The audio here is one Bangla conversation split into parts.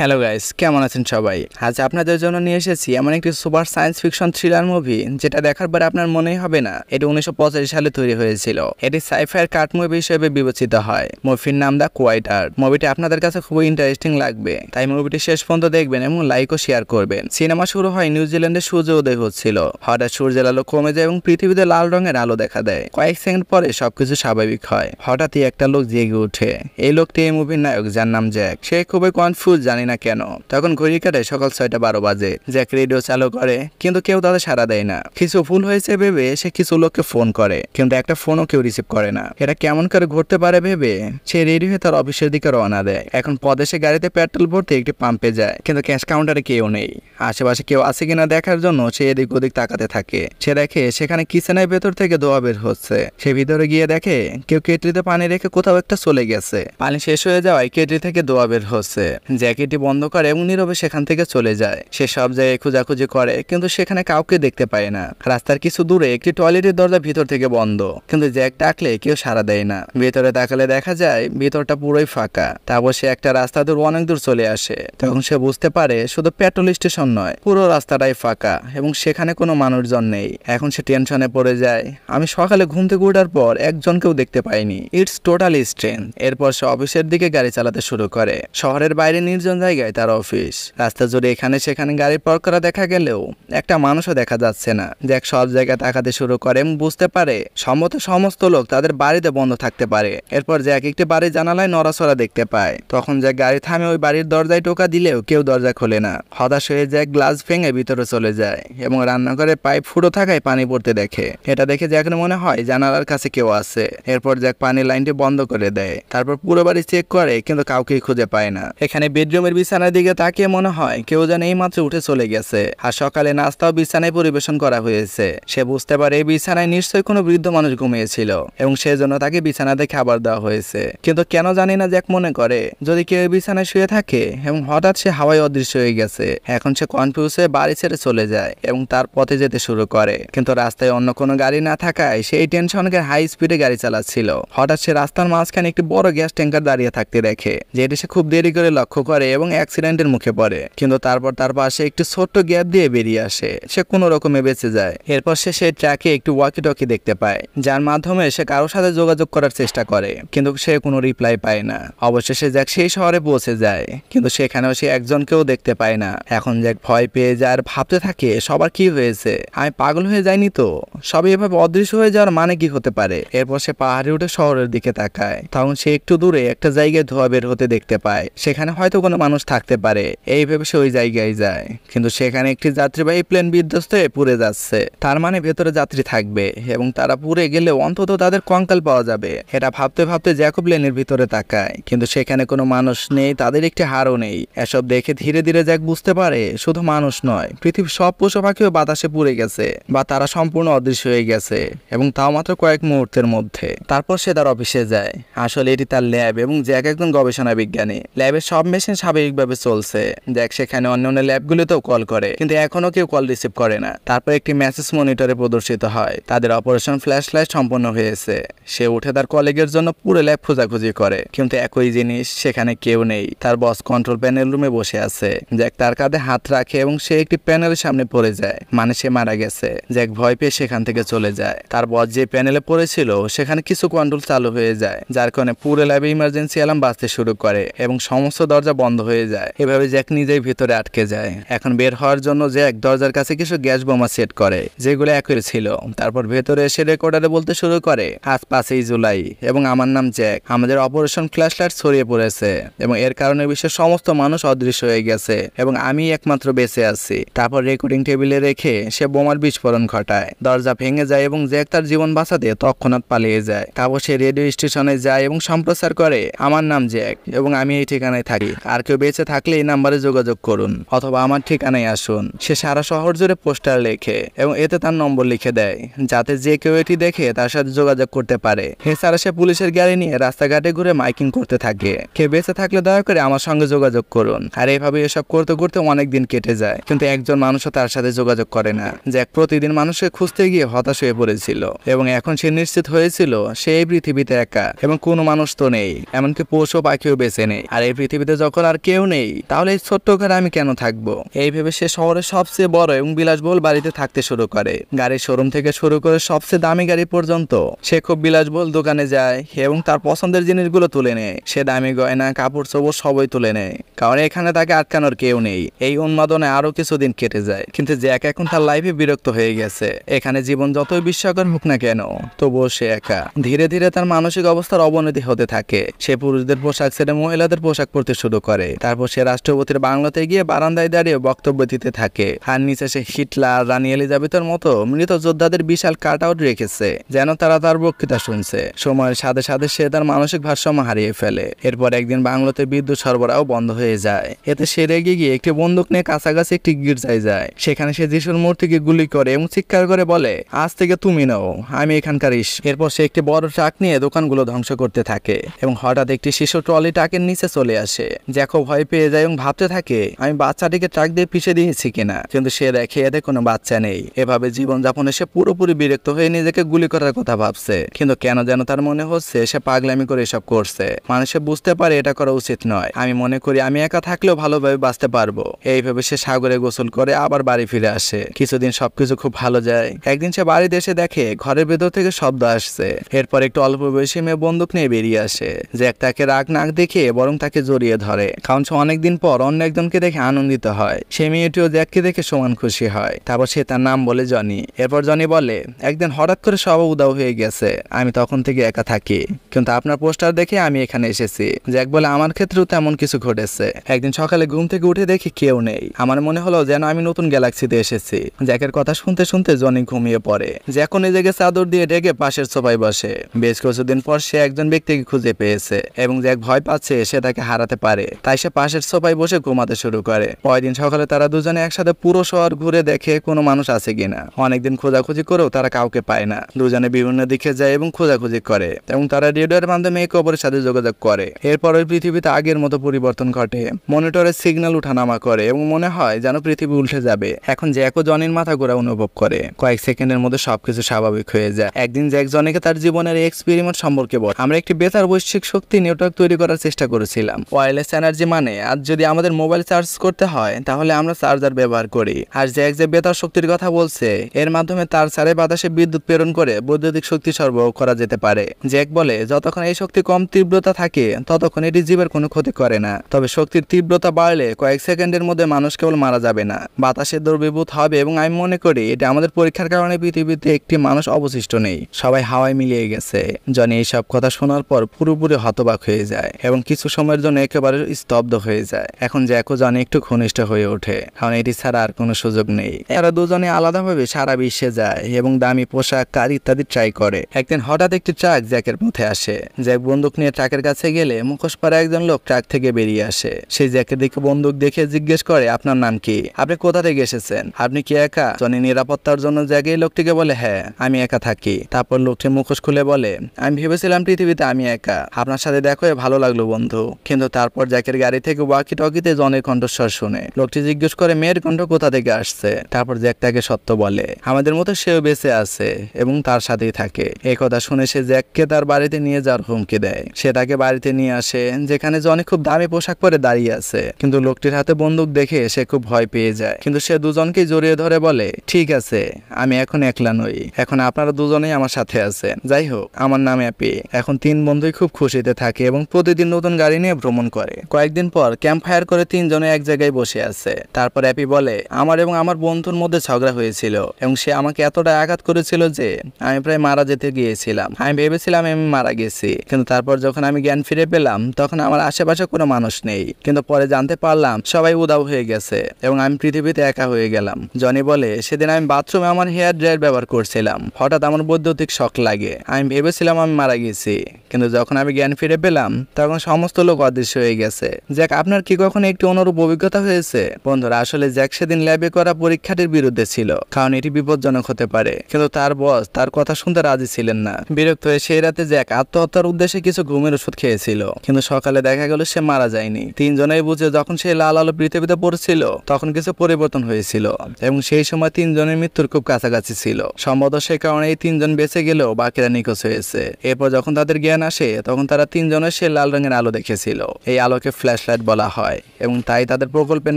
হ্যালো গাইস, কেমন আছেন সবাই? আজ আপনাদের জন্য নিয়ে এসেছি এমন একটি super science fiction thriller movie যেটা দেখার পরে আপনার মনেই হবে না এটি 1985 সালে তৈরি হয়েছিল। এটি সাইফাইয়ের কার্ট মুভি হিসেবে বিবেচিত হয়। মুভির নাম দ্য কোয়াইট আর্ট। মুভিটি আপনাদের কাছে খুবই ইন্টারেস্টিং লাগবে, তাই মুভিটি শেষ পর্যন্ত দেখবেন এবং লাইক ও শেয়ার করবেন। সিনেমা শুরু হয় নিউজিল্যান্ডে সূর্য উদয় হচ্ছিল। হঠাৎ সূর্যের আলো কমে যায় এবং পৃথিবীতে লাল রঙের আলো দেখা দেয়। কয়েক সেকেন্ড পরে সবকিছু স্বাভাবিক হয়। হঠাৎই একটা লোক জেগে ওঠে। এই লোকটি এই মুভির নায়ক, যার নাম জ্যাক। সে খুবই কনফিউজ, জানি না কেন। তখন ঘড়ি কাটে সকাল 6:12 বাজে। জ্যাক রেডিও চালু করে, কিন্তু কেউ তাদের সাড়া দেয় না। কিছু ভুল হয়েছে ভেবে সে কিছু লোককে ফোন করে, কিন্তু একটা ফোনও কেউ রিসিভ করে না। এটা কেমন করে ঘটতে পারে ভেবে সে রেডি হয়ে তার অফিসের দিকে রওনা দেয়। এখন পথে সে গাড়িতে পেট্রোল ভরতে একটি পাম্পে যায়, কিন্তু ক্যাশ কাউন্টারে কেউ নেই। আশেপাশে কেউ আছে কিনা দেখার জন্য সে এদিক ওদিক তাকাতে থাকে। সে দেখে সেখানে কিচেনের ভেতর থেকে ধোঁয়া বের হচ্ছে। সে ভিতরে গিয়ে দেখে কেউ কেটলিতে পানি রেখে কোথাও একটা চলে গেছে। পানি শেষ হয়ে যাওয়ায় কেটলি থেকে ধোঁয়া বের হচ্ছে। জ্যাক এটি বন্ধ করে এবং নীরবে সেখান থেকে চলে যায়। সে সব জায়গায় খোঁজাখুঁজি করে, কিন্তু সেখানে কাউকে দেখতে পায় না। রাস্তার কিছু দূরে একটি টয়লেটের দরজা ভিতর থেকে বন্ধ, কিন্তু জ্যাক ডাকলে কেউ সাড়া দেয় না। ভেতরে তাকালে দেখা যায় ভিতরটা পুরোই ফাঁকা। তারপর সে একটা রাস্তা দূর অনেক দূর চলে আসে। তখন সে বুঝতে পারে শুধু পেট্রোল স্টেশন নয়, পুরো রাস্তাটাই ফাঁকা এবং সেখানে কোনো মানুষজন নেই। এখন সে টেনশনে পড়ে যায়। আমি সকালে ঘুম থেকে ওঠার পর একজনকেও দেখতে পাইনি। It's totally strange. এরপর সে অফিসের দিকে গাড়ি চালাতে শুরু করে। শহরের বাইরে নির্জন জায়গায় তার অফিস। রাস্তা জুড়ে এখানে সেখানে গাড়ি পার্ক করা দেখা গেলেও একটা মানুষও দেখা যাচ্ছে না। জ্যাক সব জায়গায় তাকাতে শুরু করে এবং বুঝতে পারে সম্ভবত সমস্ত লোক তাদের বাড়িতে বন্ধ থাকতে পারে। এরপর জ্যাক একটি বাড়ির জানালায় নড়াচড়া দেখতে পায়। তখন জ্যাক গাড়ি থামে ওই বাড়ির দরজায় টোকা দিলেও কেউ দরজা খোলে না। হতাশ হয়ে জ্যাক গ্লাস ভেঙে ভিতরে চলে যায় এবং রান্নাঘরে পাইপ ফুটো থাকায় পানি পড়তে দেখে। এটা দেখে জ্যাকের মনে হয় জানালার কাছে কেউ আছে। এরপর জ্যাক পানির লাইনটি বন্ধ করে দেয়। তারপর পুরো বাড়ি চেক করে, কিন্তু কাউকেই খুঁজে পায় না। এখানে বেডরুমের বিছানার দিকে তাকিয়ে মনে হয় কেউ যেন এইমাত্র উঠে চলে গেছে। আর সকালে নাস্তাও বিছানায় পরিবেশন করা হয়েছে। সে বুঝতে পারে এই বিছানায় নিশ্চয়ই কোনো বৃদ্ধ মানুষ ঘুমিয়েছিল এবং সেজন্য তাকে বিছানাতে খাবার দেওয়া হয়েছে। কিন্তু কেন জানি না জ্যাক মনে করে যদি কেউ বিছানায় শুয়ে থাকে এবং হঠাৎ সে হাওয়ায় অদৃশ্য হয়ে গেছে। এখন সে কনফিউজ হয়ে বাড়ি ছেড়ে চলে যায় এবং তার পথে যেতে শুরু করে। কিন্তু রাস্তায় অন্য কোনো গাড়ি না থাকায় সেই টেনশনকে হাই স্পিডে গাড়ি চালাচ্ছিল। হঠাৎ সে রাস্তার মাঝখানে একটি বড় গ্যাস ট্যাঙ্কার দাঁড়িয়ে থাকতে দেখে, যেটি সে খুব দেরি করে লক্ষ্য করে এবং অ্যাক্সিডেন্টের মুখে পড়ে। কিন্তু তারপর তার পাশে একটি ছোট্ট গ্যাপ দিয়ে বেরিয়ে আসে। সে কোনো রকমে বেঁচে যায়। এরপর সে সেই ট্রাকে একটি ওয়াকি টকি দেখতে পায়, যার মাধ্যমে সে কারোর সাথে যোগাযোগ করার চেষ্টা করে, কিন্তু সে কোনো রিপ্লাই পায় না। অবশেষে জ্যাক সেই শহরে পৌঁছে যায়, কিন্তু সেখানেও সে একজনকেও দেখতে পায় না। এখন জ্যাক ভয় পেয়ে যায় আর ভাবতে থাকে সবার কি হয়েছে, আমি পাগল হয়ে যাইনি তো? সবই এভাবে অদৃশ্য হয়ে যাওয়ার মানে কি হতে পারে? এরপর সে পাহাড়ে উঠে শহরের দিকে তাকায়। তখন সে একটু দূরে একটা জায়গায় ধোঁয়া বের হতে দেখতে পায়। সেখানে হয়তো কোনো মানুষ থাকতে পারে। এই ভেবে সে ওই জায়গায় যায়, কিন্তু সেখানে একটি যাত্রীবাহী প্লেন বিধ্বস্ত হয়ে পুড়ে যাচ্ছে। তার মানে ভেতরে যাত্রী থাকবে এবং তারা পুড়ে গেলে অন্তত তাদের কঙ্কাল পাওয়া যাবে। এটা ভাবতে ভাবতে জ্যাকব প্লেনের ভিতরে তাকায়, কিন্তু সেখানে কোনো মানুষ নেই, তাদের একটি হাড়ও নেই। এসব দেখে ধীরে ধীরে জ্যাক বুঝতে পারে শুধু মানুষ নয়, পৃথিবীর সব পশু পাখিও বাতাসে পুড়ে গেছে বা তারা সম্পূর্ণ অদৃশ্য হয়ে গেছে, এবং তাও মাত্র কয়েক মুহূর্তের মধ্যে। তারপর সে তার অফিসে যায়। আসলে এটি তার ল্যাব এবং জ্যাক একজন গবেষণা বিজ্ঞানী। ল্যাবের সব মেশিন স্বাভাবিকভাবে চলছে। জ্যাক সেখানে অন্যান্য ল্যাবগুলোতেও কল করে, কিন্তু এখনো কেউ কল রিসিভ করে না। তারপর একটি মেসেজ মনিটরে প্রদর্শিত হয়, তাদের অপারেশন ফ্ল্যাশ লাইট সম্পন্ন হয়েছে। সে উঠে তার কলিগের জন্য পুরো ল্যাব খোঁজাখুঁজি করে, কিন্তু একই জিনিস, সেখানে কেউ নেই। তার বস কন্ট্রোল প্যানেল রুমে বসে আছে। জ্যাক তার কাঁধে হাত রাখে এবং সে একটি প্যানেলের সামনে পড়ে যায়, মানে সে মারা গেছে। জ্যাক ভয় পেয়ে সেখান থেকে চলে যায়। তার বস যে প্যানেলে পড়েছিল সেখানে কিছু কন্ট্রোল চালু হয়ে যায়, যার কারণে পুরো ল্যাবে ইমার্জেন্সি অ্যালার্ম বাজতে শুরু করে এবং সমস্ত দরজা বন্ধ হয়ে যায়। এভাবে জ্যাক নিজেই ভিতরে আটকে যায়। এখন বের হওয়ার জন্য জ্যাক দরজার কাছে কিছু গ্যাস বোমা সেট করে, যেগুলো একই ছিল। তারপর ভেতরে এসে রেকর্ডারে বলতে শুরু করে, আজ 5ই জুলাই এবং আমার নাম জ্যাক। আমাদের অপারেশন ফ্ল্যাশ লাইট ছড়িয়ে পড়েছে এবং এর কারণে বিশ্বের সমস্ত মানুষ অদৃশ্য হয়ে গেছে এবং আমি একমাত্র বেঁচে আছি। তারপর রেকর্ডিং টেবিলে রেখে সে বোমার বিস্ফোরণ ঘটায়। দরজা ভেঙে যায় এবং জ্যাক তার জীবন বাঁচাতে তৎক্ষণাৎ পালিয়ে যায়। তারপর সে রেডিও স্টেশনে যায় এবং সম্প্রচার করে, আমার নাম জ্যাক এবং আমি এই ঠিকানায় থাকি। আর কেউ বেঁচে থাকলে এই নাম্বারে যোগাযোগ করুন অথবা আমার ঠিকানায় আসুন। সে সারা শহর জুড়ে পোস্টার লেখে এবং এতে তার নম্বর লিখে দেয়, যাতে যে কেউ এটি দেখে তার সাথে যোগাযোগ করতে পারে। এছাড়া সে পুলিশের গাড়ি নিয়ে রাস্তাঘাটে ঘুরে মাইকিং করতে থাকে, কেউ বেঁচে থাকলে দয়া করে আমার সঙ্গে যোগাযোগ করুন। আর এইভাবে এসব করতে করতে অনেক দিন কেটে যায়, কিন্তু একজন মানুষও তার সাথে যোগাযোগ করে না। জ্যাক প্রতিদিন মানুষকে খুঁজতে গিয়ে হতাশ হয়ে পড়েছিল এবং এখন সে নিশ্চিত হয়েছিল সে এই পৃথিবীতে একা এবং কোনো মানুষ তো নেই, এমনকি পশু পাখিও বেঁচে নেই। আর এই পৃথিবীতে যখন আর কেউ নেই, তাহলে এই ছোট্ট ঘরে আমি কেন থাকবো? এই ভেবে সে শহরের সবচেয়ে বড় এবং বিলাসবহুল বাড়িতে থাকতে শুরু করে। গাড়ির শোরুম থেকে শুরু করে সবচেয়ে দামি গাড়ি পর্যন্ত সে খুব বিলাসবহুল দোকানে যায় এবং তার পছন্দের জিনিসগুলো তুলে নেয়। সে দামি গয়না, কাপড় চোপড় সবই তুলে নেয়, কারণ এখানে তাকে আটকানোর কেউ নেই। এই উন্মাদনে আরো কিছুদিন কেটে যায়, কিন্তু জ্যাক এখন তার লাইফে বিরক্ত হয়ে গেছে। এখানে জীবন যতই বিস্ময়কর হোক না কেন, তবুও সে একা। ধীরে ধীরে তার মানসিক অবস্থার অবনতি হতে থাকে। সে পুরুষদের পোশাক ছেড়ে মহিলাদের পোশাক পরতে শুরু করে। তারপর সে রাষ্ট্রপতির বাংলোতে গিয়ে বারান্দায় দাঁড়িয়ে বক্তব্য দিতে থাকে। আর নিচে সে হিটলার, রানী এলিজাবেথের মতো মৃত যোদ্ধাদের বিশাল কাট আউট রেখেছে, যেন তারা তার বক্তৃতা শুনছে। সময়ের সাথে সাথে সে তার মানসিক ভারসাম্য হারিয়ে ফেলে। এরপর একদিন বাংলোতে বিদ্যুৎ সরবরাহ বন্ধ হয়ে যায়। এতে সে রেগে গিয়ে একটি বন্দুক নিয়ে কাছাকাছি একটি গির্জায় যায়। সেখানে সে যিশুর মূর্তিকে গুলি করে এবং চিৎকার করে বলে, আজ থেকে তুমি নাও, আমি এখানকার ঈশ্বর। এরপর সে একটি বড় ট্রাক নিয়ে দোকানগুলো ধ্বংস করতে থাকে এবং হঠাৎ একটি শিশু ট্রলি ট্রাকের নিচে চলে আসে। জ্যাকও ভয় পেয়ে যায় এবং ভাবতে থাকে আমি বাচ্চাটিকে ট্রাক দিয়ে পিষে দিয়েছি কিনা, কিন্তু সে দেখে এতে কোনো বাচ্চা নেই। এভাবে জীবনযাপনে সে পুরোপুরি বিরক্ত হয়ে নিজেকে গুলি করার কথা ভাবছে, কিন্তু কেন যেন তার মনে হচ্ছে সে পাগলামি করে এসব করছে। মানুষে বুঝতে পারে এটা করা উচিত নয়। আমি মনে করি আমি একা থাকলেও ভালোভাবে বাঁচতে পারবো। এইভাবে সে সাগরে গোসল করে আবার বাড়ি ফিরে আসে। কিছুদিন সবকিছু খুব ভালো যায়। একদিন সে বাড়িতে এসে দেখে ঘরের ভেতর থেকে শব্দ আসছে। এরপর একটু অল্প বয়সী মেয়ে বন্দুক নিয়ে বেরিয়ে আসে। জ্যাক তাকে রাগ নাক দেখে বরং তাকে জড়িয়ে ধরে, কারণ সে অনেকদিন পর অন্য একজনকে দেখে আনন্দিত হয়। সে মেয়েটিও জ্যাককে দেখে সমান খুশি হয়। তারপর সে তার নাম বলে জনি। এরপর জনি বলে, একদিন হঠাৎ করে সব উদাও হয়ে গেছে, আমি তখন থেকে একা থাকি, কিন্তু আপনার পোস্টার দেখে আমি এখানে এসেছি। জ্যাক বলে, আমার ক্ষেত্রেও তেমন কিছু ঘটেছে। একদিন সকালে ঘুম থেকে উঠে দেখি কেউ নেই। আমার মনে হলো যেন আমি নতুন গ্যালাক্সিতে এসেছি। জ্যাকের কথা শুনতে শুনতে জনি ঘুমিয়ে পড়ে। জ্যাকও নিজেকে চাদর দিয়ে ঢেকে পাশের সোফায় বসে। বেশ কিছুদিন পর সে একজন ব্যক্তিকে খুঁজে পেয়েছে এবং জ্যাক ভয় পাচ্ছে সে তাকে হারাতে পারে, তাই সে পাশের সোফায় বসে ঘুমাতে শুরু করে। পরদিন সকালে তারা দুজনে একসাথে পুরো শহর ঘুরে দেখে কোনো মানুষ আছে কিনা। অনেকদিন খোঁজাখুঁজি করেও তারা কাউকে পায় না। দুজনে বিভিন্ন দিকে যায় এবং খোঁজাখুঁজি করে এবং তারা রেডিওর মাধ্যমে একে অপরের সাথে যোগাযোগ করে। এরপর ওই পৃথিবীতে আগের মতো পরিবর্তন ঘটে। মনিটরের সিগন্যাল উঠানামা করে এবং মনে হয় যেন পৃথিবী উল্টে যাবে। এখন জ্যাকও জনির মাথা ঘোরা অনুভব করে। কয়েক সেকেন্ডের মধ্যে সবকিছু স্বাভাবিক হয়ে যায়। একদিন জ্যাক জনিকে তার জীবনের এক্সপেরিমেন্ট সম্পর্কে বলে, আমরা একটি বেতার বৈশ্বিক শক্তি নেটওয়ার্ক তৈরি করার চেষ্টা করেছিলাম। ওয়্যারলেস এনার্জি মানে আজ যদি আমাদের মোবাইল চার্জ করতে হয় তাহলে আমরা চার্জার ব্যবহার করি। আর জ্যাক যে বেতার শক্তির কথা বলছে এর মাধ্যমে তার ছাড়ে বাতাসে বিদ্যুৎ প্রেরণ করে বৈদ্যুতিক শক্তি সরবরাহ করা যেতে পারে। জ্যাক বলে, যতক্ষণ এই শক্তি কম তীব্রতা থাকে ততক্ষণ এটি জীবের কোনো ক্ষতি করে না, তবে শক্তির তীব্রতা বাড়লে কয়েক সেকেন্ডের মধ্যে মানুষ কেবল মারা যাবে না, বাতাসে দ্রবীভূত হবে এবং আমি মনে করি এটা আমাদের পরীক্ষার কারণে পৃথিবীতে একটি মানুষ অবশিষ্ট নেই। সবাই হাওয়ায় মিলিয়ে গেছে। জনি এইসব কথা শোনার পর পুরোপুরি হতবাক হয়ে যায় এবং কিছু সময়ের জন্য একেবারে স্তব্ধ হয়ে যায়। এখন জ্যাকও জনি একটু ঘনিষ্ঠ হয়ে ওঠে, কারণ এটি ছাড়া আর কোনো সুযোগ নেই। এরা দুজনে আলাদাভাবে সারা বিশ্বে যায় এবং দামি পোশাক, কার ইত্যাদি ট্রাই করে। একদিন হঠাৎ একটি ট্রাক জ্যাকের পথে আসে। জ্যাক বন্দুক নিয়ে ট্রাকের কাছে গেলে মুখোশ পরা একজন লোক ট্রাক থেকে বেরিয়ে আসে। সেই জ্যাকের দিকে বন্দুক দেখে জিজ্ঞেস করে, আপনার নাম কি? আপনি কোথা থেকে এসেছেন? আপনি কি একা? জনি নিরাপত্তার জন্য জ্যাক এই লোকটিকে বলে, হ্যাঁ আমি একা থাকি। তারপর লোকটি মুখোশ খুলে বলে, আমি ভেবেছিলাম পৃথিবীতে আমি একা। আপনার সাথে দেখা হয়ে ভালো লাগলো বন্ধু। কিন্তু তারপর জ্যাকের গাড়ি থেকে ওয়াকি টকিতে জনের কণ্ঠস্বর শুনে লোকটি জিজ্ঞেস করে, মেয়ের কণ্ঠ কোথা থেকে আসছে? তারপর জ্যাক তাকে সত্য বলে, আমাদের মতো সেও বেঁচে আছে এবং তার সাথেই থাকে। এই কথা শুনে সে জ্যাককে তার বাড়িতে নিয়ে যাওয়ার হুমকি দেয়। সে তাকে বাড়িতে নিয়ে আসে, যেখানে জনি খুব দামি পোশাক পরে দাঁড়িয়ে আছে, কিন্তু লোকটির হাতে বন্দুক দেখে সে খুব ভয় পেয়ে যায়। কিন্তু সে দুজনকেই জড়িয়ে ধরে বলে, ঠিক আছে, আমি এখন একলা নই, এখন আপনারা দুজনেই আমার সাথে আছেন। যাই হোক, আমার নাম অ্যাপি। এখন তিন বন্ধুই খুব খুশিতে থাকে এবং প্রতিদিন নতুন গাড়ি নিয়ে ভ্রমণ করে। কয়েকদিন পর ক্যাম্প ফায়ার করে তিনজনে এক জায়গায় বসে আছে। তারপর অ্যাপি বলে, আমার এবং আমার বন্ধুর মধ্যে ঝগড়া হয়েছিল এবং সে আমাকে এতটা আঘাত করেছিল যে আমি প্রায় মারা যেতে গিয়েছিলাম। আমি ভেবেছিলাম আমি মারা গেছি, কিন্তু তারপর যখন আমি জ্ঞান ফিরে পেলাম তখন আমার আশেপাশে কোনো মানুষ নেই। কিন্তু পরে জানতে পারলাম সবাই উধাও হয়ে গেছে এবং আমি পৃথিবীতে একা হয়ে গেলাম। জনি বলে, সেদিন আমি বাথরুমে আমার হেয়ার ড্রায়ার ব্যবহার করছিলাম। হঠাৎ আমার বৈদ্যুতিক শক লাগে। আমি ভেবেছিলাম আমি মারা গেছি, কিন্তু যখন আমি জ্ঞান ফিরে পেলাম তখন সমস্ত লোক অদৃশ্য হয়ে গেছে। জ্যাক, আপনার কি কখনো একটি অনুরূপ অভিজ্ঞতা হয়েছে? বন্ধুরা, আসলে জ্যাক সেদিন ল্যাবে করা পরীক্ষাটির বিরুদ্ধে ছিল, কারণ এটি বিপজ্জনক হতে পারে, কিন্তু তার বস তার কথা শুনতে রাজি ছিলেন না। বিরক্ত হয়ে সেই রাতে জ্যাক আত্মহত্যার উদ্দেশ্যে কিছু ঘুমের ওষুধ খেয়েছিল, কিন্তু সকালে দেখা গেল সে মারা যায়নি। তিনজনেই বুঝে যখন সে লাল আলো পৃথিবীতে পড়ছিল তখন কিছু পরিবর্তন হয়েছিল এবং সেই সময় তিনজনের মৃত্যুর খুব কাছাকাছি ছিল। সম্ভবত সে কারণে এই তিনজন বেঁচে গেলেও বাকিরা নিখোঁজ হয়েছে। এরপর যখন তাদের জ্ঞান আসে তখন তারা তিনজনের সে লাল রঙের আলো দেখেছিল। এই আলোকে ফ্ল্যাশ ফ্ল্যাশ লাইট বলা হয় এবং তাই তাদের প্রকল্পের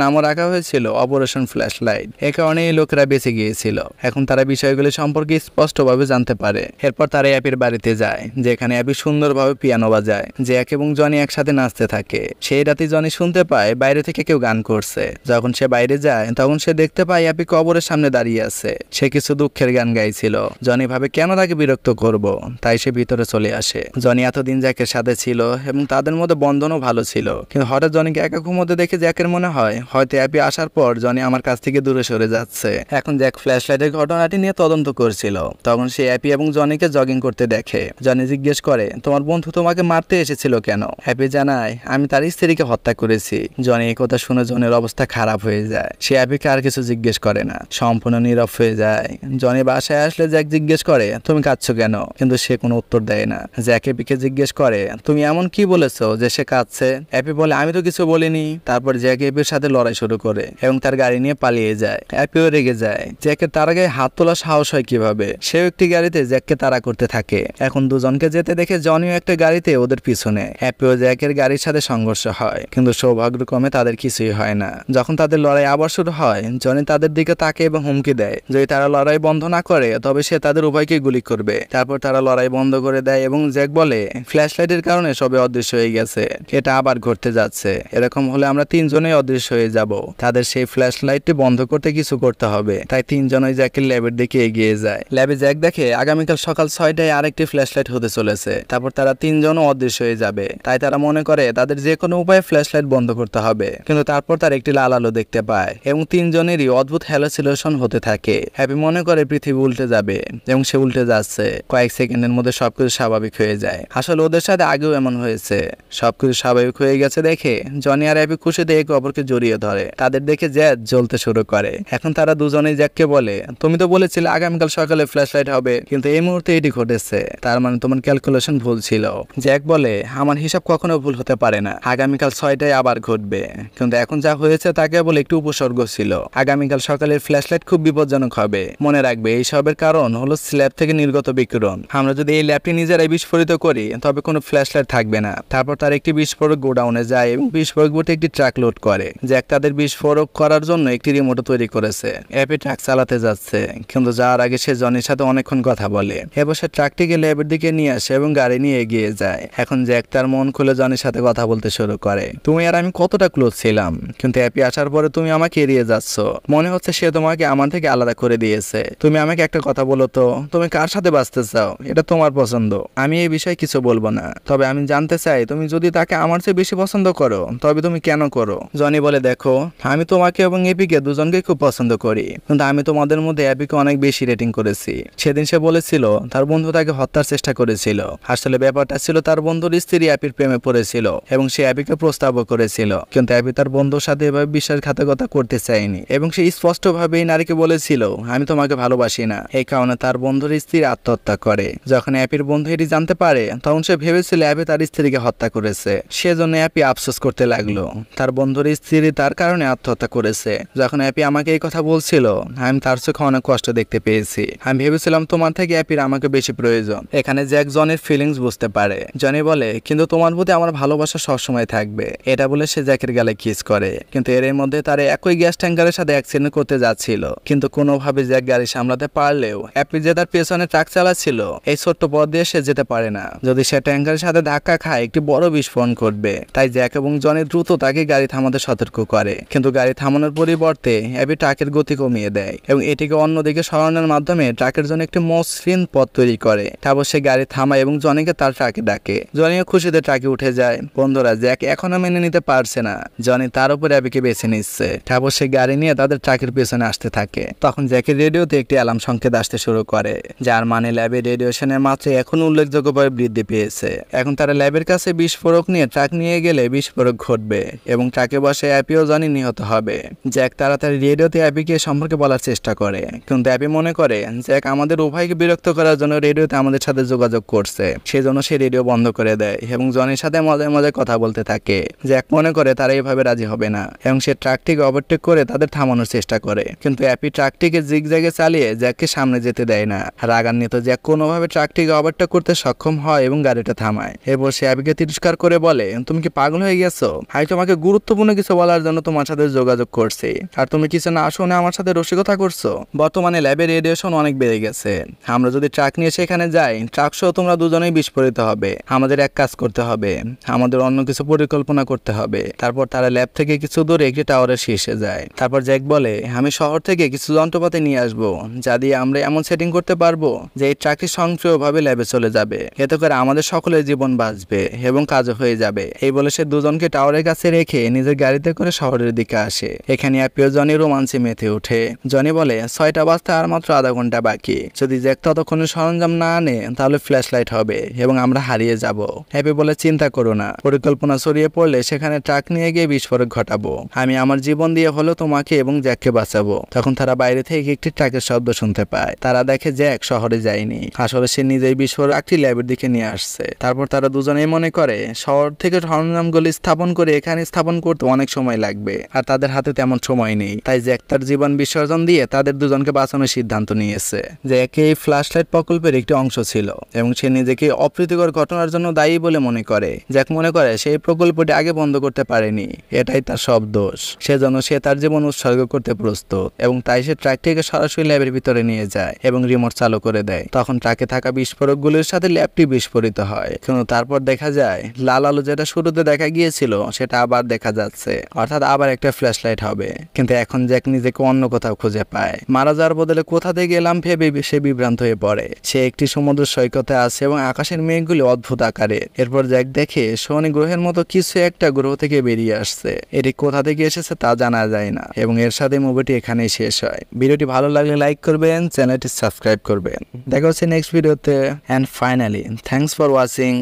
নামও রাখা হয়েছিল অপারেশন ফ্ল্যাশ লাইট। এ কারণে এই লোকেরা বেঁচে গিয়েছিল। এখন তারা বিষয়গুলি সম্পর্কে স্পষ্টভাবে জানতে পারে। এরপর তারা অ্যাপির বাড়িতে যায়, যেখানে অ্যাপি সুন্দরভাবে পিয়ানো বাজায়। জ্যাক এবং জনি একসাথে নাচতে থাকে। সেই রাতে জনি শুনতে পায় বাইরে থেকে কেউ গান করছে। যখন সে বাইরে যায় তখন সে দেখতে পায় অ্যাপি কবরের সামনে দাঁড়িয়ে আছে। সে কিছু দুঃখের গান গাইছিল। জনি ভাবে কেন তাকে বিরক্ত করব, তাই সে ভিতরে চলে আসে। জনি এতদিন জ্যাকের সাথে ছিল এবং তাদের মধ্যে বন্ধনও ভালো ছিল, কিন্তু হঠাৎ জনিকে একা ঘুমোতে দেখে জ্যাকের মনে হয় হয়তো অ্যাপি আসার পর জনি আমার কাছ থেকে দূরে সরে যাচ্ছে। এখন জ্যাক ফ্ল্যাশ লাইটের ঘটনাটি নিয়ে তদন্ত করছিল। তখন সে অ্যাপি এবং জনিকে জগিং করতে দেখে। জনি জিজ্ঞেস করে, তোমার বন্ধু তোমাকে মারতে এসেছিল কেন? অ্যাপি জানায়, আমি তার স্ত্রীকে হত্যা করেছি। জনি এই কথা শুনে জনের অবস্থা খারাপ হয়ে যায়। সে অ্যাপিকে আর কিছু জিজ্ঞেস করে না, সম্পূর্ণ নীরব হয়ে যায়। জনি বাসায় আসলে জ্যাক জিজ্ঞেস করে, তুমি কাঁদছো কেন? কিন্তু সে কোনো উত্তর দেয় না। জ্যাক অ্যাপিকে জিজ্ঞেস করে, তুমি এমন কি বলেছো যে সে কাঁদছে? অ্যাপি বলে, আমি তো কিছু বলিনি। তারপর জ্যাক অ্যাপির সাথে লড়াই শুরু করে এবং তার গাড়ি নিয়ে পালিয়ে যায়। অ্যাপিও রেগে যায়। জ্যাকের তার গায়ে হাত তোলার সাহস হয় কিভাবে? সেও একটি গাড়িতে জ্যাককে তাড়া করতে থাকে। এখন দুজনকে যেতে দেখে জনিও একটা গাড়িতে ওদের পিছনে। অ্যাপিও জ্যাকের গাড়ির সাথে সংঘর্ষ হয়, কিন্তু সৌভাগ্যক্রমে তাদের কিছুই হয় না। যখন তাদের লড়াই আবার শুরু হয়, জনি তাদের দিকে তাকে এবং হুমকি দেয় যদি তারা লড়াই বন্ধ না করে তবে সে তাদের উভয়কে গুলি করবে। তারপর তারা লড়াই বন্ধ করে দেয় এবং জ্যাক বলে, ফ্ল্যাশ লাইটের কারণে সবে অদৃশ্য হয়ে গেছে, এটা আবার ঘটতে যাচ্ছে। এরকম হলে আমরা তিনজনেই অদৃশ্য হয়ে যাব। তাদের সেই ফ্ল্যাশ লাইটটি বন্ধ করতে কিছু করতে হবে। তাই তিনজনই জ্যাকের ল্যাবের দিকে এগিয়ে যায়। ল্যাবে জ্যাক দেখে আগামীকাল সকাল 6টায় আরেকটি ফ্ল্যাশ লাইট হতে চলেছে। তারপর তারা তিনজনও অদৃশ্য হয়ে যাবে। তাই তারা মনে করে তাদের যে কোনো উপায়ে ফ্ল্যাশ লাইট বন্ধ করতে হবে। কিন্তু তারপর তারা একটি লাল আলো দেখতে পায় এবং তিনজনেরই অদ্ভুত হ্যালোসিনেশন হতে থাকে। হ্যাপি মনে করে পৃথিবী উল্টে যাবে এবং সে উল্টে যাচ্ছে। কয়েক সেকেন্ডের মধ্যে সবকিছু স্বাভাবিক হয়ে যায়। আসলে ওদের সাথে আগেও এমন হয়েছে। সবকিছু স্বাভাবিক হয়ে গেছে দেখে জনি আর হ্যাপি খুশিতে একে অপরকে জড়িয়ে ধরে। তাদের দেখে জ্যাক জ্বলতে শুরু করে। এখন তারা দুজনেই জ্যাককে বলে, তুমি তো বলেছিলে আগামীকাল সকালে ফ্ল্যাশ লাইট হবে, কিন্তু এই মুহূর্তে এটি ঘটেছে। তার মানে তোমার ক্যালকুলেশন ভুল ছিল। জ্যাক বলে, আমার হিসাব কখনো ভুল হতে পারে না। আগামীকাল 6টায় আবার ঘটবে, কিন্তু এখন যা হয়েছে তা কেবল একটু উপসর্গ ছিল। আগামীকাল সকালের ফ্ল্যাশ লাইট খুব বিপজ্জনক হবে। মনে রাখবে এই সবের কারণ হলো স্ল্যাব থেকে নির্গত বিকিরণ। আমরা যদি এই ল্যাবটি নিজেরাই বিস্ফোরিত করি তবে কোনো ফ্ল্যাশ লাইট থাকবে না। তারপর তার একটি বিস্ফোরক গোডাউনে যায় এবং বিস্ফোরক বুটে একটি ট্রাক লোড করে। জ্যাক তাদের বিস্ফোরক করার জন্য একটি রিমোট তৈরি করেছে। অ্যাপি ট্রাক চালাতে যাচ্ছে, কিন্তু যাওয়ার আগে সে জনির সাথে অনেকক্ষণ কথা বলে। এবার সে ট্রাকটিকে ল্যাবের দিকে নিয়ে আসে এবং গাড়ি নিয়ে এগিয়ে যায়। এখন জ্যাক তার মন খুলে জনির সাথে কথা বলতে শুরু করে। তুমি আর আমি কতটা ক্লোজ ছিলাম, কিন্তু অ্যাপি আসার পরে তুমি আমাকে এড়িয়ে যাচ্ছ। মনে হচ্ছে সে তোমাকে আমার থেকে আলাদা করে দিয়েছে। তুমি আমাকে একটা কথা বলো তো, তুমি কার সাথে বাঁচতে চাও? এটা তোমার পছন্দ। আমি এই বিষয়ে কিছু বলবো না, তবে আমি জানতে চাই তুমি যদি তাকে আমার চেয়ে বেশি পছন্দ করো তবে তুমি কেন করো? জনি বলে, দেখো আমি তোমাকে এবং এপিকে দুজনকে খুব পছন্দ করি, কিন্তু আমি তোমাদের মধ্যে এপিকে অনেক বেশি রেটিং করেছি। সেদিন সে বলেছিল তার বন্ধু তাকে হত্যার চেষ্টা করেছিল। আসলে ব্যাপারটা ছিল তার বন্ধুর স্ত্রী অ্যাপির প্রেমে পড়েছিল এবং সে অ্যাপিকে প্রস্তাবও করেছিল, কিন্তু অ্যাপি তার বন্ধুর সাথে এভাবে বিশ্বাসঘাতকতা করতে চায়নি এবং সে স্পষ্টভাবে এই নারীকে বলেছিল আমি তোমাকে ভালোবাসি না। এই কারণে তার বন্ধুর স্ত্রী আত্মহত্যা করে। যখন অ্যাপির বন্ধু এটি জানতে পারে তখন সে ভেবেছিল অ্যাপি তার স্ত্রীকে হত্যা করেছে। সেজন্য অ্যাপি আফসোস করতে লাগলো তার বন্ধুর স্ত্রী তার কারণে আত্মহত্যা করেছে। যখন অ্যাপি আমাকে এই কথা বলছিল আমি তার চোখে অনেক কষ্ট দেখতে পেয়েছি। আমি ভেবেছিলাম তোমার থেকে অ্যাপির আমাকে বেশি প্রয়োজন। এখানে জ্যাক জনির ফিলিংস বুঝতে পারে। জনি বলে, কিন্তু তোমার প্রতি আমার ভালোবাসা সবসময় থাকবে। এটা বলে সে জ্যাকের গালে কিস করে, কিন্তু এর মধ্যে তার একই গ্যাস ট্যাঙ্কারের সাথে অ্যাক্সিডেন্ট করতে যাচ্ছিল। কিন্তু কোনোভাবে জ্যাক গাড়ি সামলাতে পারলেও অ্যাপি যে তার পেছনে ট্রাক চালাচ্ছিল এই ছোট্ট পথ দিয়ে সে যেতে পারে না। যদি সে ট্যাঙ্কারের সাথে ধাক্কা খায় একটি বড় বিস্ফোরণ ঘটবে। তাই জ্যাক এবং জনি দ্রুত তাকে গাড়ি থামাতে সতর্ক করে, কিন্তু গাড়ি থামানোর পরিবর্তে অ্যাপি ট্রাকের গতি কমিয়ে দেয় এবং এটিকে অন্যদিকে সরানোর মাধ্যমে ট্রাকের জন্য একটি মসৃণ পথ তৈরি করে। তারপর সে গাড়ি থামায় এবং জনিকে তার ট্রাকে ডাকে। জনিও খুশিতে ট্রাকে উঠে যায়। বন্ধুরা, জ্যাক এখনো মেনে নিতে পারছে না জনি তার উপরে অ্যাপিকে বেছে নিচ্ছে। তারপর সে গাড়ি নিয়ে তাদের ট্রাকের পেছনে আসতে থাকে। তখন জ্যাকের রেডিওতে একটি অ্যালার্ম সংকেত আসতে শুরু করে, যার মানে ল্যাবের রেডিয়েশনের মাত্রা এখন উল্লেখযোগ্যভাবে বৃদ্ধি পেয়েছে। এখন তারা ল্যাবের কাছে বিস্ফোরক নিয়ে ট্রাক নিয়ে গেলে বিস্ফোরক ঘটবে এবং ট্রাকে বসে অ্যাপি ও জনি নিহত হবে। জ্যাক তাড়াতাড়ি রেডিওতে অ্যাপিকে সম্পর্কে বলার চেষ্টা করে, কিন্তু অ্যাপি মনে করে জ্যাক আমাদের উভয়কে বিরক্ত করার জন্য রেডিওতে আমাদের সাথে যোগাযোগ করছে। সেজন্য সে রেডিও বন্ধ করে দেয় এবং জনির সাথে মজায় মজায় কথা বলতে থাকে। জ্যাক মনে করে তারা এইভাবে রাজি হবে না এবং সে ট্রাকটিকে ওভারটেক করে তাদের থামানোর চেষ্টা করে, কিন্তু অ্যাপি ট্রাকটিকে জিগজ্যাগে চালিয়ে জ্যাককে সামনে যেতে দেয় না। রাগান্বিত জ্যাক কোনোভাবে ট্রাকটিকে ওভারটেক করতে সক্ষম হয় এবং গাড়িটা থামায়। এরপর সে অ্যাপিকে তিরস্কার করে বলে, তুমি কি পাগল পাগল হয়ে গেছো? আমি তোমাকে গুরুত্বপূর্ণ কিছু বলার জন্য তোমার সাথে যোগাযোগ করছি, আর তুমি কিছু না শুনে আমার সাথে রসিকতা করছো। বর্তমানে ল্যাবের রেডিয়েশন অনেক বেড়ে গেছে। আমরা যদি ট্রাক নিয়ে সেখানে যাই, ট্রাক সহ তোমরা দুজনেই বিস্ফোরিত হবে। আমাদের এক কাজ করতে হবে, আমাদের অন্য কিছু পরিকল্পনা করতে হবে। তারপর তারা ল্যাব থেকে কিছু দূরে একটি টাওয়ারের শীর্ষে যায়। তারপর জ্যাক বলে, আমি শহর থেকে কিছু যন্ত্রপাতি নিয়ে আসবো, যা দিয়ে আমরা এমন সেটিং করতে পারবো যে এই ট্রাকটি স্বয়ংক্রিয়ভাবে ল্যাবে চলে যাবে। এতে করে আমাদের সকলের জীবন বাঁচবে এবং কাজও হয়ে যাবে। এই বলে সে দুজনকে টাওয়ারের কাছে রেখে নিজের গাড়িতে করে শহরের দিকে আসে। এখানে অ্যাপিও জনি রোমান্সে মেতে ওঠে। জনি বলে, 6টা বাজতে আর মাত্র আধা ঘন্টা বাকি। যদি জ্যাক ততক্ষণে সরঞ্জাম না আনে তাহলে ফ্ল্যাশ লাইট হবে এবং আমরা হারিয়ে যাব। হ্যাপি বলে, চিন্তা করো না, পরিকল্পনা ছড়িয়ে পড়লে সেখানে ট্রাক নিয়ে গিয়ে বিস্ফোরক ঘটাবো। আমি আমার জীবন দিয়ে হলো তোমাকে এবং জ্যাককে বাঁচাবো। তখন তারা বাইরে থেকে একটি ট্রাকের শব্দ শুনতে পায়। তারা দেখে জ্যাক শহরে যায়নি, আসলে সে নিজেই বিস্ফোরকটি ল্যাবের দিকে নিয়ে আসছে। তারপর তারা দুজনেই মনে করে শহর থেকে সরঞ্জামগুলি স্থাপন করে এখানে স্থাপন করতে অনেক সময় লাগবে, আর তাদের হাতে তেমন সময় নেই। তাই জ্যাক তার জীবন বিসর্জন দিয়ে তাদের দুজনকে বাঁচানোর সিদ্ধান্ত নিয়েছে। জ্যাক এই ফ্ল্যাশ লাইট প্রকল্পের একটি অংশ ছিল এবং সে নিজেকে অপ্রীতিকর ঘটনার জন্য দায়ী বলে মনে করে। জ্যাক মনে করে সেই প্রকল্পটি আগে বন্ধ করতে পারেনি, এটাই তার সব দোষ। সেজন্য সে তার জীবন উৎসর্গ করতে প্রস্তুত এবং তাই সে ট্রাকটিকে সরাসরি ল্যাবের ভিতরে নিয়ে যায় এবং রিমোট চালু করে দেয়। তখন ট্রাকে থাকা বিস্ফোরকগুলির সাথে ল্যাবটি বিস্ফোরিত হয়, কিন্তু তারপর দেখা যায় লাল আলো যেটা শুরুতে দেখা গিয়েছিল সেটা আবার দেখা যাচ্ছে, অর্থাৎ আবার একটা ফ্ল্যাশ লাইট হবে। কিন্তু এখন জ্যাক নিজেকে অন্য কোথাও খুঁজে পায়। মারা যাওয়ার বদলে কোথা থেকে এলাম ভেবে সে বিভ্রান্ত হয়ে পড়ে। সে একটি সমুদ্র সৈকতে আছে এবং আকাশের মেঘগুলি অদ্ভুত আকারের। এরপর জ্যাক দেখে শনি গ্রহের মতো কিছু একটা গ্রহ থেকে বেরিয়ে আসছে। এটি কোথা থেকে এসেছে তা জানা যায় না এবং এর সাথে মুভিটি এখানেই শেষ হয়। ভিডিওটি ভালো লাগলে লাইক করবেন, চ্যানেলটি সাবস্ক্রাইব করবেন। দেখা হচ্ছে নেক্সট ভিডিওতে। And finally thanks for watching.